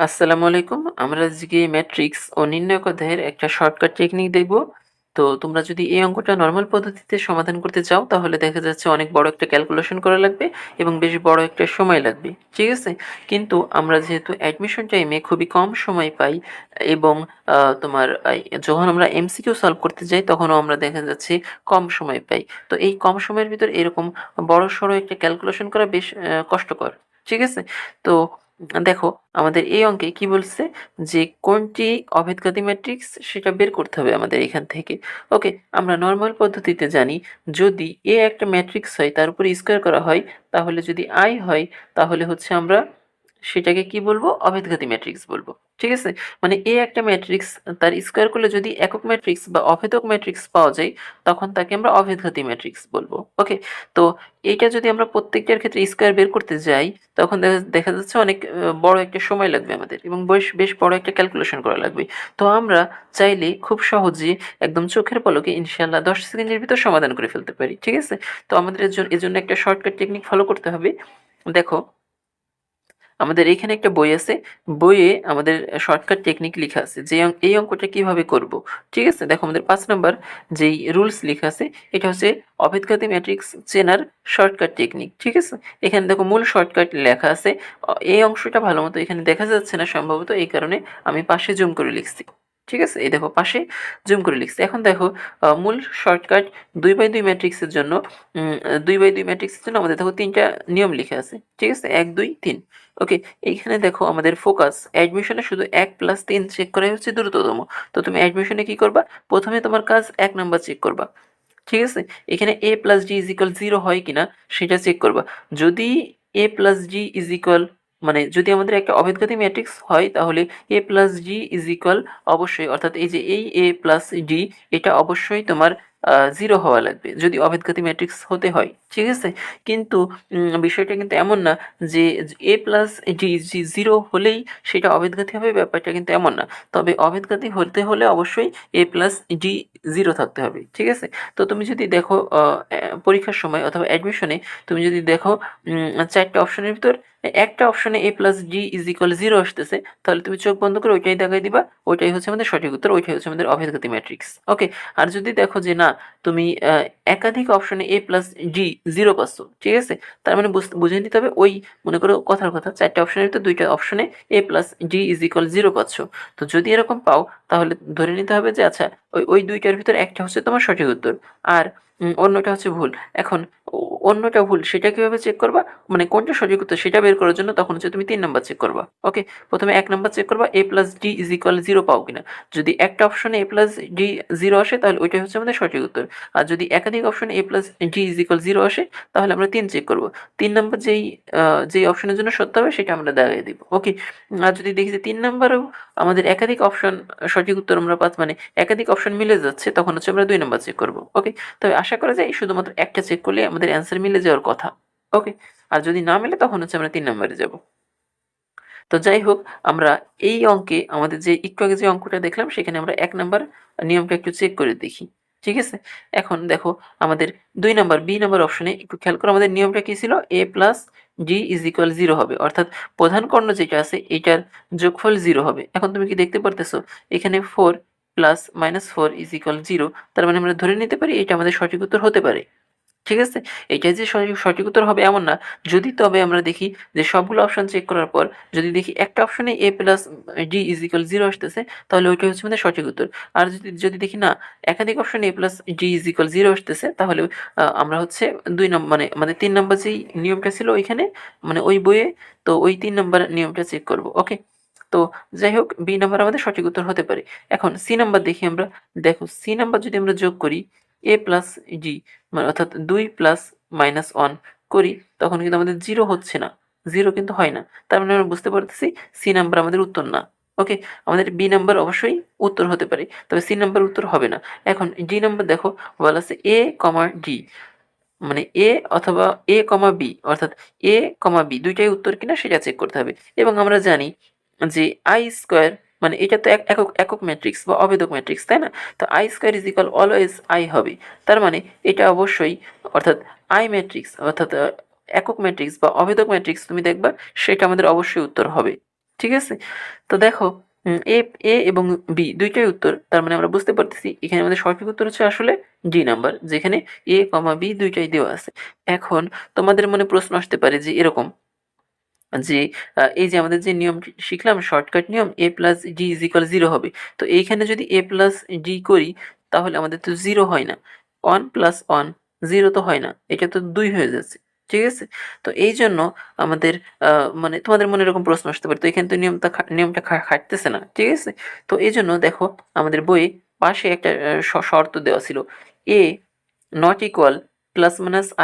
আসসালামু আলাইকুম। আমরা আজকে ম্যাট্রিক্স ও নির্ণায়ক অধ্যায়ের একটা শর্টকাট টেকনিক দেখব। তো তোমরা যদি এই অঙ্কটা নরমাল পদ্ধতিতে সমাধান করতে চাও তাহলে দেখা যাচ্ছে অনেক বড় একটা ক্যালকুলেশন করা লাগবে এবং বেশ বড় একটা সময় লাগবে। ঠিক আছে? কিন্তু আমরা যেহেতু অ্যাডমিশন টাইমে খুবই কম সময় পাই এবং তোমার যখন আমরা এমসিকিউ সলভ করতে যাই তখনও আমরা দেখা যাচ্ছে কম সময় পাই। তো এই কম সময়ের ভিতর এরকম বড়সড় একটা ক্যালকুলেশন করা বেশ কষ্টকর। ঠিক আছে? তো দেখো আমাদের এই অঙ্কে কি বলছে যে কোনটি অভেদঘাতী ম্যাট্রিক্স সেটা বের করতে হবে আমাদের এখান থেকে। ওকে, আমরা নর্মাল পদ্ধতিতে জানি যদি এ একটা ম্যাট্রিক্স হয় তার উপরে স্কোয়ার করা হয় তাহলে যদি আই হয় তাহলে হচ্ছে আমরা সেটাকে কি বলবো, অভেদঘাতী ম্যাট্রিক্স বলবো। ঠিক আছে, মানে এ একটা ম্যাট্রিক্স তার স্কোয়ার করলে যদি একক ম্যাট্রিক্স বা অভেদক ম্যাট্রিক্স পাওয়া যায় তখন তাকে আমরা অভেদঘাতী ম্যাট্রিক্স বলবো। ওকে, তো এইটা যদি আমরা প্রত্যেকটার ক্ষেত্রে স্কোয়ার বের করতে যাই তখন দেখা যাচ্ছে অনেক বড় একটা সময় লাগবে আমাদের এবং বেশ বড় একটা ক্যালকুলেশন করা লাগবে। তো আমরা চাইলে খুব সহজে একদম চোখের পলকে ইনশাল্লাহ 10 সেকেন্ডের ভিতর সমাধান করে ফেলতে পারি। ঠিক আছে, তো আমাদের এজন্য একটা শর্টকাট টেকনিক ফলো করতে হবে। দেখো আমাদের এইখানে একটা বই আছে, বইয়ে আমাদের শর্টকাট টেকনিক লেখা আছে যে এই অঙ্কটা কিভাবে করব। ঠিক আছে, দেখো আমাদের 5 নাম্বার যেই রুলস লেখা আছে এটা হচ্ছে অভেদঘাতী ম্যাট্রিক্স চেনার শর্টকাট টেকনিক। ঠিক আছে, এখানে দেখো মূল শর্টকাট লেখা আছে। এই অংশটা ভালো মতো এখানে দেখা যাচ্ছে না সম্ভবত, এই কারণে আমি পাশে জুম করে লিখছি। ঠিক আছে, এই দেখো পাশে জুম করে লিখছি। এখন দেখো মূল শর্টকাট 2/2 ম্যাট্রিক্সের জন্য 2/2 ম্যাট্রিক্সের জন্য আমাদের দেখো 3টা নিয়ম লেখা আছে। ঠিক আছে, 1 2 3। ওকে, এইখানে দেখো আমাদের ফোকাস অ্যাডমিশনে শুধু 1+3 চেক করাই হচ্ছে দ্রুততম। তো তুমি অ্যাডমিশনে কি করবা, প্রথমে তোমার কাজ 1 নাম্বার চেক করবা। ঠিক আছে, এখানে a+d=0 হয় কিনা সেটা চেক করবা। যদি a+d= মানে যদি আমাদের একটা অভেদঘাতী ম্যাট্রিক্স হয় তাহলে a+d= অবশ্যই, অর্থাৎ এই যে এই a+d এটা অবশ্যই তোমার 0 হওয়া লাগবে যদি অভেদঘাতী ম্যাট্রিক্স হতে হয়। ঠিক আছে, কিন্তু বিষয়টা কিন্তু এমন না যে a+d 0 হলেই সেটা অভেদঘাতী হবে, ব্যাপারটা কিন্তু এমন না। তবে অভেদঘাতী হতে হলে অবশ্যই a+d 0 থাকতে হবে। ঠিক আছে, তো তুমি যদি দেখো পরীক্ষার সময় অথবা অ্যাডমিশনে তুমি যদি দেখো 4টে অপশনের ভিতর একটা অপশনে a+d=0 আসতেছে তাহলে তুমি চোখ বন্ধ করে ওইটাই দাগাই দিবা, ওইটাই হচ্ছে আমাদের সঠিক উত্তর, ওইটাই হচ্ছে আমাদের অভেদঘাতী ম্যাট্রিক্স। ওকে, আর যদি দেখো যে না তুমি একাধিক অপশনে a+d 0 পাচ্ছ, ঠিক আছে, তার মানে বুঝে নিতে হবে ওই, মনে করো কথার কথা 4টে অপশনের ভিতর 2টা অপশনে a+d=0 পাচ্ছ। তো যদি এরকম পাও তাহলে ধরে নিতে হবে যে আচ্ছা ওই 2টার ভিতর একটা হচ্ছে তোমার সঠিক উত্তর আর অন্যটা হচ্ছে ভুল। এখন অন্যটা ভুল সেটা কিভাবে চেক করবা, মানে কোনটা সঠিক উত্তর সেটা বের করার জন্য তখন হচ্ছে তুমি 3 নাম্বার চেক করবা। ওকে, প্রথমে 1 নাম্বার চেক করবা a+d=0 পাও কিনা। যদি একটা অপশনে a+d 0 আসে তাহলে ওইটাই হচ্ছে আমাদের সঠিক উত্তর। আর যদি একাধিক অপশনে a+d=0 আসে তাহলে আমরা 3 চেক করব। 3 নাম্বার যেই অপশনের জন্য সত্য হবে সেটা আমরা দাগিয়ে দিব। ওকে, আর যদি দেখি যে 3 নাম্বারেও আমাদের একাধিক অপশন সঠিক উত্তর আমরা মানে একাধিক অপশন মিলে যাচ্ছে তখন হচ্ছে আমরা 2 নাম্বার চেক করব। ওকে, তবে আশা করা যায় শুধুমাত্র একটা চেক করলে আমাদের অ্যান্সার মিলে যাওয়ার কথা। ওকে, আর যদি না মেলে তখন হচ্ছে আমরা 3 নাম্বারে যাব। তো যাই হোক, আমরা এই অঙ্কে আমাদের যে একটু আগে যে অঙ্কটা দেখলাম সেখানে আমরা 1 নাম্বার নিয়মটা একটু চেক করে দেখি। ঠিক আছে, এখন দেখো আমাদের 2 নাম্বার বি নাম্বার অপশনে একটু খেয়াল করো আমাদের নিয়মটা কি ছিল, a+d=0 হবে, অর্থাৎ প্রধান কর্ণ যেটা আছে এটার যোগফল 0 হবে। এখন তুমি কি দেখতে পারতেছো এখানে 4 প্লাস -4 = 0, তার মানে আমরা ধরে নিতে পারি এটা আমাদের সঠিক উত্তর হতে পারে। ঠিক আছে? এইটাই যে সঠিক উত্তর হবে এমন না। যদি তবে আমরা দেখি যে সবগুলো অপশন চেক করার পর যদি দেখি একটা অপশনে a+d=0 আসতেছে তাহলে ওইটাই হচ্ছে আমাদের সঠিক উত্তর। আর যদি দেখি না একাধিক অপশনে a+d=0 আসতেছে তাহলে আমরা হচ্ছে ২ মানে আমাদের ৩ নাম্বার যেই নিয়মটা ছিল ওইখানে, মানে ওই বইয়ে, তো ওই ৩ নাম্বার নিয়মটা চেক করব। ওকে? তো যাই হোক, বি নাম্বার আমাদের সঠিক উত্তর হতে পারে। এখন সি নাম্বার দেখি আমরা। দেখো সি নাম্বার যদি আমরা যোগ করি a+d, মানে অর্থাৎ 2 প্লাস -1 করি তখন কিন্তু আমাদের 0 হচ্ছে না। 0 কিন্তু হয় না। তার মানে আমরা বুঝতে পারতেছি সি নাম্বার আমাদের উত্তর না। ওকে? আমাদের বি নাম্বার অবশ্যই উত্তর হতে পারে। তবে সি নাম্বার উত্তর হবে না। এখন ডি নাম্বার দেখো বলা আছে a, d, মানে a অথবা a, b, অর্থাৎ a, b ২টাই উত্তর কিনা সেটা চেক করতে হবে। এবং আমরা জানি যে i² মানে এটা তো একক ম্যাট্রিক্স বা অভেদক ম্যাট্রিক্স, তাই না? তো i² অলওয়েজ i হবে। তার মানে এটা অবশ্যই, অর্থাৎ I ম্যাট্রিক্স অর্থাৎ একক ম্যাট্রিক্স বা অভেদক ম্যাট্রিক্স তুমি দেখবা সেটা আমাদের অবশ্যই উত্তর হবে। ঠিক আছে? তো দেখো এ এ এবং বি ২ টাই উত্তর। তার মানে আমরা বুঝতে পারতেছি এখানে আমাদের সঠিক উত্তর হচ্ছে আসলে ডি নাম্বার। যেখানে এ, বি ২ টাই দেওয়া আছে। এখন তোমাদের মনে প্রশ্ন আসতে পারে যে এরকম যে এই যে আমাদের যে নিয়মটি শিখলাম শর্টকাট নিয়ম a+d = 0 হবে। তো এইখানে যদি a+d করি তাহলে আমাদের তো 0 হয় না। 1 + 1 0 তো হয় না। এটা তো 2 হয়ে যাচ্ছে। ঠিক আছে? তো এইজন্য আমাদের আ মানে তোমাদের মনে এরকম প্রশ্ন আসতে পারে। তো এখানে তো নিয়মটা খাটতেছে না। ঠিক আছে? তো এইজন্য দেখো আমাদের বইয়ে পাশে একটা শর্ত দেওয়া ছিল। a not equal +-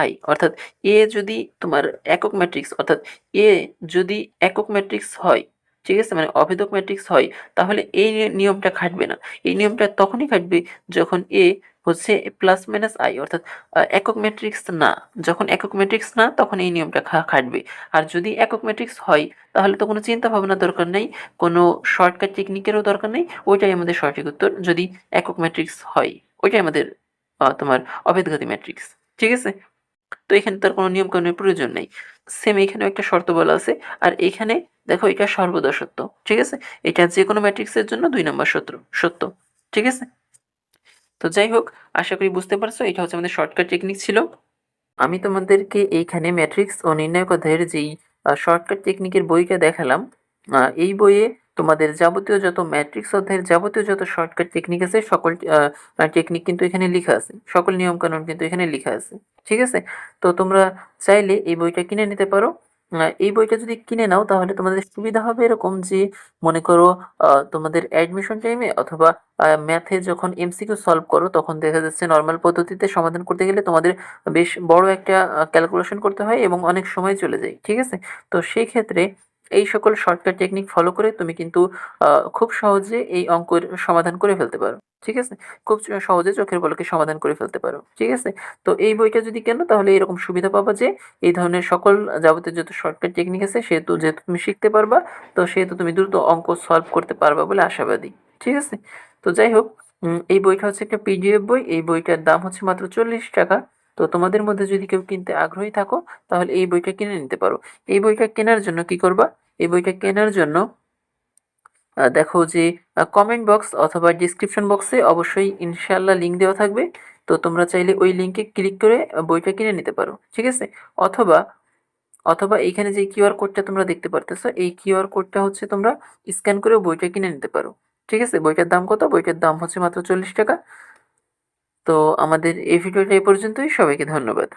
i অর্থাৎ a যদি তোমার একক ম্যাট্রিক্স অর্থাৎ A যদি একক ম্যাট্রিক্স হয়, ঠিক আছে? মানে অভেদক ম্যাট্রিক্স হয়, তাহলে এই নিয়মটা খাটবে না। এই নিয়মটা তখনই খাটবে যখন A হচ্ছে +- অর্থাৎ একক ম্যাট্রিক্স না। যখন একক ম্যাট্রিক্স না তখন এই নিয়মটা খাটবে। আর যদি একক ম্যাট্রিক্স হয় তাহলে তো কোনো চিন্তা ভাবনার দরকার নেই, কোনো শর্টকাট টেকনিকেরও দরকার নেই। ওইটাই আমাদের সঠিক উত্তর যদি একক ম্যাট্রিক্স হয়। ওইটাই আমাদের তোমার অভেদঘাতী ম্যাট্রিক্স। ঠিক আছে? তো এখানে তার কোনো নিয়মকানুনের প্রয়োজন নেই। সেম এখানেও একটা শর্ত বলা আছে। আর এখানে দেখো এটা সর্বদা সত্য। ঠিক আছে? এটা যেকোনো ম্যাট্রিক্সের জন্য ২ নাম্বার সত্য। ঠিক আছে? তো যাই হোক, আশা করি বুঝতে পারছো এটা হচ্ছে আমাদের শর্টকাট টেকনিক ছিল। আমি তোমাদেরকে এইখানে ম্যাট্রিক্স ও নির্ণায়ক অধ্যায়ের যেই শর্টকাট টেকনিকের বইটা দেখালাম, এই বইয়ে তোমাদের যাবতীয় যত ম্যাট্রিক্স অধ্যায়ের যাবতীয় যত শর্টকাট টেকনিক আছে সকল টেকনিক কিন্তু এখানে লিখা আছে। সকল নিয়মকানুন কিন্তু এখানে লিখা আছে। ঠিক আছে? তো তোমরা চাইলে এই বইটা কিনে নিতে পারো। এই বইটা যদি কিনে নাও তাহলে তোমাদের সুবিধা হবে এরকম যে মনে করো তোমাদের অ্যাডমিশন টাইমে অথবা ম্যাথে যখন এমসিকিউ সলভ করো তখন দেখা যাচ্ছে নরমাল পদ্ধতিতে সমাধান করতে গেলে তোমাদের বেশ বড় একটা ক্যালকুলেশন করতে হয় এবং অনেক সময় চলে যায়। ঠিক আছে? তো সেই ক্ষেত্রে এই সকল শর্টকাট টেকনিক ফলো করে তুমি কিন্তু খুব সহজে এই অঙ্কের সমাধান করে ফেলতে পারো। ঠিক আছে? খুব সহজে চোখের পলকে সমাধান করে ফেলতে পারো। ঠিক আছে? তো এই বইটা যদি কেনো তাহলে এরকম সুবিধা পাবা যে এই ধরনের সকল যাবতীয় যত শর্টকাট টেকনিক আছে যেহেতু তুমি শিখতে পারবা, তো সেহেতু তুমি দ্রুত অঙ্ক সলভ করতে পারবা বলে আশাবাদী। ঠিক আছে? তো যাই হোক, এই বইটা হচ্ছে একটা পিডিএফ বই। এই বইটার দাম হচ্ছে মাত্র ৳৪০। তো তোমাদের মধ্যে যদি কেউ কিনতে আগ্রহী থাকো তাহলে এই বইটা কিনে নিতে পারো। এই বইটা কেনার জন্য কি করবা? এই বইটা কেনার জন্য দেখো যে কমেন্ট বক্স অথবা ডেসক্রিপশন বক্সে অবশ্যই ইনশাআল্লাহ লিঙ্ক দেওয়া থাকবে। তো তোমরা চাইলে ওই লিঙ্কে ক্লিক করে বইটা কিনে নিতে পারো। ঠিক আছে? অথবা অথবা এইখানে যে কিউআর কোডটা তোমরা দেখতে পারতেছো, এই কিউআর কোডটা হচ্ছে তোমরা স্ক্যান করেও বইটা কিনে নিতে পারো। ঠিক আছে? বইটার দাম কত? বইটার দাম হচ্ছে মাত্র ৳৪০। তো আমাদের এই ভিডিওটা এই পর্যন্তই। সবাইকে ধন্যবাদ।